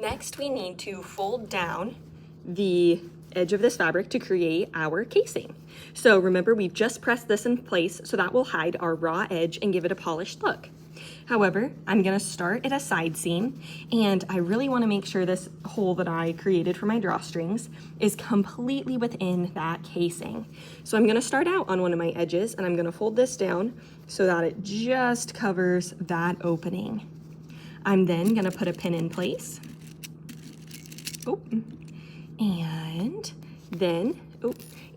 Next, we need to fold down the edge of this fabric to create our casing. So remember, we've just pressed this in place, so that will hide our raw edge and give it a polished look. However, I'm gonna start at a side seam, and I really wanna make sure this hole that I created for my drawstrings is completely within that casing. So I'm gonna start out on one of my edges, and I'm gonna fold this down so that it just covers that opening. I'm then gonna put a pin in place. Oh, and then,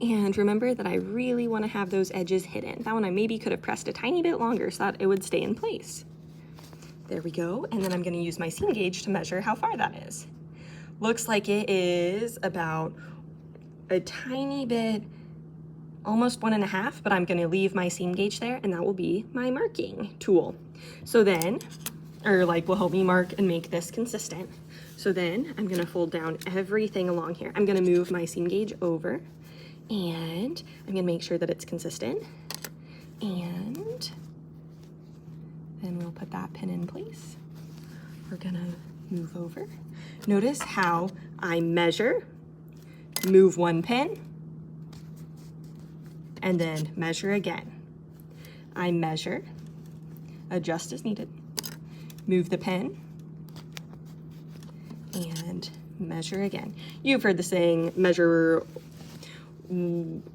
and remember that I really wanna have those edges hidden. That one I maybe could have pressed a tiny bit longer so that it would stay in place. There we go, and then I'm gonna use my seam gauge to measure how far that is. Looks like it is about a tiny bit, almost 1.5, but I'm gonna leave my seam gauge there, and that will be my marking tool. So then, will help me mark and make this consistent. So then I'm gonna fold down everything along here. I'm gonna move my seam gauge over, and I'm gonna make sure that it's consistent, and then we'll put that pin in place. We're gonna move over. Notice how I measure, move one pin, and then measure again. I measure, adjust as needed, move the pin, and measure again. You've heard the saying, measure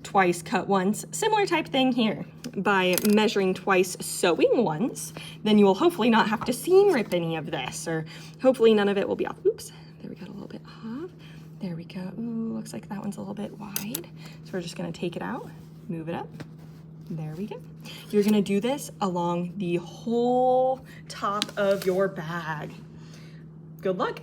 twice, cut once. Similar type thing here. By measuring twice, sewing once, then you will hopefully not have to seam rip any of this, or hopefully none of it will be off. Oops, there we got a little bit off. There we go. Ooh, looks like that one's a little bit wide. So we're just gonna take it out, move it up. There we go. You're gonna do this along the whole top of your bag. Good luck.